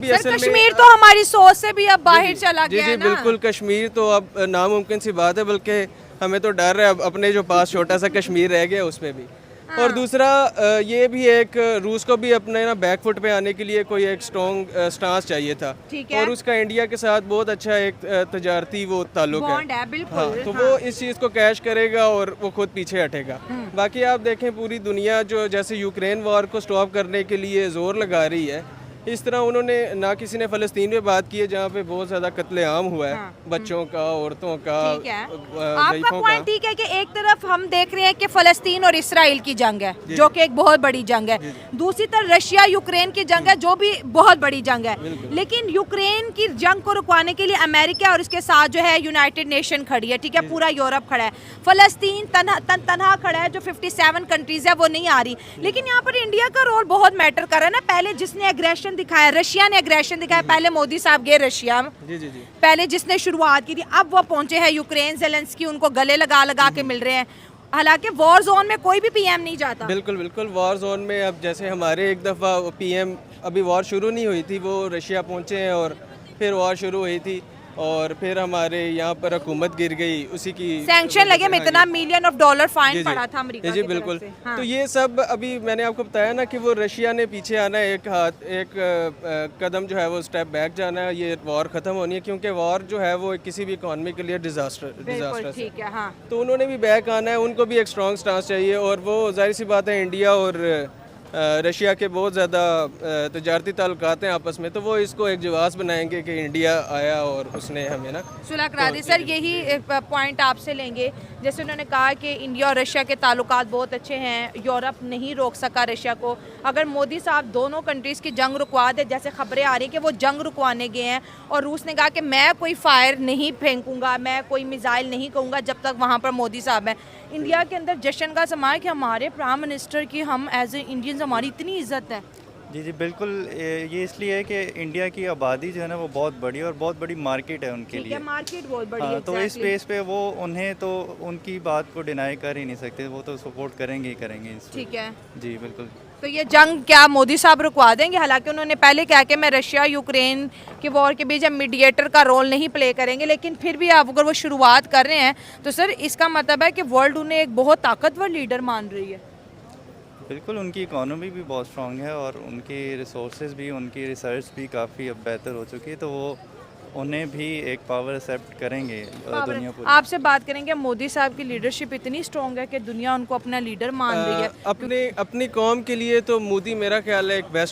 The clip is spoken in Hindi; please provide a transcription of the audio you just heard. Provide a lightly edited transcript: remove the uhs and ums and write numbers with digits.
सर कश्मीर तो हमारी सोच से भी अब बाहर चला जी गया जी है ना। बिल्कुल, कश्मीर तो अब नामुमकिन सी बात है, बल्कि हमें तो डर है अब अपने जो पास छोटा सा कश्मीर रह गया उसमें भी। और दूसरा ये भी एक रूस को भी अपने ना बैकफुट पे आने के लिए कोई एक स्ट्रॉन्ग स्टांस चाहिए था, ठीक है। और उसका इंडिया के साथ बहुत अच्छा एक तजारती वो ताल्लुक बॉन्ड है हाँ, बिल्कुल। तो वो इस चीज़ को कैश करेगा और वो खुद पीछे हटेगा। बाकी आप देखें पूरी दुनिया जो जैसे यूक्रेन वॉर को स्टॉप करने के लिए जोर लगा रही है, इस तरह उन्होंने ना किसी ने फ़लस्तीन में बात की है जहाँ पे बहुत ज़्यादा कत्लेआम हुआ है, बच्चों का, औरतों का, ठीक है, आपका ज़ईफ़ों पॉइंट ठीक है कि एक तरफ हम देख रहे हैं कि फलस्तीन और इसराइल की जंग है जो कि एक बहुत बड़ी जंग है, दूसरी तरफ रशिया यूक्रेन की जंग है जो भी बहुत बड़ी जंग है। लेकिन यूक्रेन की जंग को रुकवाने के लिए अमेरिका और इसके साथ जो है यूनाइटेड नेशन खड़ी है, ठीक है, पूरा यूरोप खड़ा है। फलस्तीन तनहा खड़ा है, जो 57 कंट्रीज है वो नहीं आ रही। लेकिन यहाँ पर इंडिया का रोल बहुत मैटर कर रहा है ना। पहले जिसने एग्रेशन दिखाया, रशिया ने एग्रेशन दिखाया, पहले मोदी साहब गए रशिया में, जी जी जी पहले जिसने शुरुआत की थी, अब वो पहुंचे हैं यूक्रेन, ज़ेलेंस्की उनको गले लगा लगा के मिल रहे हैं। हालांकि वॉर जोन में कोई भी पीएम नहीं जाता। बिल्कुल बिल्कुल, वॉर जोन में अब जैसे हमारे एक दफ़ा पीएम, अभी वॉर शुरू नहीं हुई थी, वो रशिया पहुंचे हैं और फिर वॉर शुरू हुई थी और फिर हमारे यहाँ पर हुकूमत गिर गई, उसी की सैंक्शन लगे में इतना $मिलियन फाइन पड़ा था अमेरिका जी की बिल्कुल। तरफ से। हाँ। तो ये सब अभी मैंने आपको बताया ना कि वो रशिया ने पीछे आना है, एक कदम जो है वो स्टेप बैक जाना है, ये वॉर ख़त्म होनी है, क्योंकि वॉर जो है वो किसी भी इकॉनमी के लिए बिल्कुल डिजास्टर ठीक है। हाँ, तो उन्होंने भी बैक आना है, उनको भी एक स्ट्रॉन्ग स्टांस चाहिए। और वो जाहिर सी बात है, इंडिया और रशिया के बहुत ज़्यादा तजारती ताल्लुकात हैं आपस में, तो वो इसको एक जवाब बनाएंगे कि इंडिया आया और उसने हमें ना सुलह करा दी। सर यही पॉइंट आपसे लेंगे, जैसे उन्होंने कहा कि इंडिया और रशिया के ताल्लुकात बहुत अच्छे हैं, यूरोप नहीं रोक सका रशिया को। अगर मोदी साहब दोनों कंट्रीज़ की जंग रुकवा दे, जैसे खबरें आ रही हैं कि वो जंग रुकवाने गए हैं, और रूस ने कहा कि मैं कोई फायर नहीं फेंकूंगा, मैं कोई मिसाइल नहीं कहूँगा जब तक वहाँ पर मोदी साहब हैं। इंडिया के अंदर जश्न का समय है कि हमारे प्राइम मिनिस्टर की, हम एज ए इंडियंस हमारी इतनी इज्जत है। जी जी बिल्कुल, ये इसलिए है कि इंडिया की आबादी जो है ना वो बहुत बड़ी है और बहुत बड़ी मार्केट है उनके ठीक लिए। है, मार्केट बहुत बड़ी हाँ, है। तो इस बेस पे वो उन्हें तो उनकी बात को डिनाई कर ही नहीं सकते, वो तो सपोर्ट करेंगे ही करेंगे इस पे। ठीक है, जी बिल्कुल। तो ये जंग क्या मोदी साहब रुकवा देंगे? हालांकि उन्होंने पहले कहा कि मैं रशिया यूक्रेन के वॉर के बीच मीडिएटर का रोल नहीं प्ले करेंगे, लेकिन फिर भी आप अगर वो शुरुआत कर रहे हैं तो सर इसका मतलब है कि वर्ल्ड उन्हें एक बहुत ताकतवर लीडर मान रही है। बिल्कुल, उनकी इकोनॉमी भी बहुत स्ट्रांग है और उनकी रिसोर्सेज भी, उनकी रिसर्च भी काफ़ी अब बेहतर हो चुकी है, तो वो उन्हें भी एक पावर एक्सेप्ट करेंगे दुनिया पूरी। आपसे बात करेंगे, मोदी साहब की लीडरशिप इतनी स्ट्रॉन्ग है कि दुनिया उनको अपना लीडर मान रही है। अपनी कौम के लिए तो मोदी मेरा ख्याल है एक बेस्ट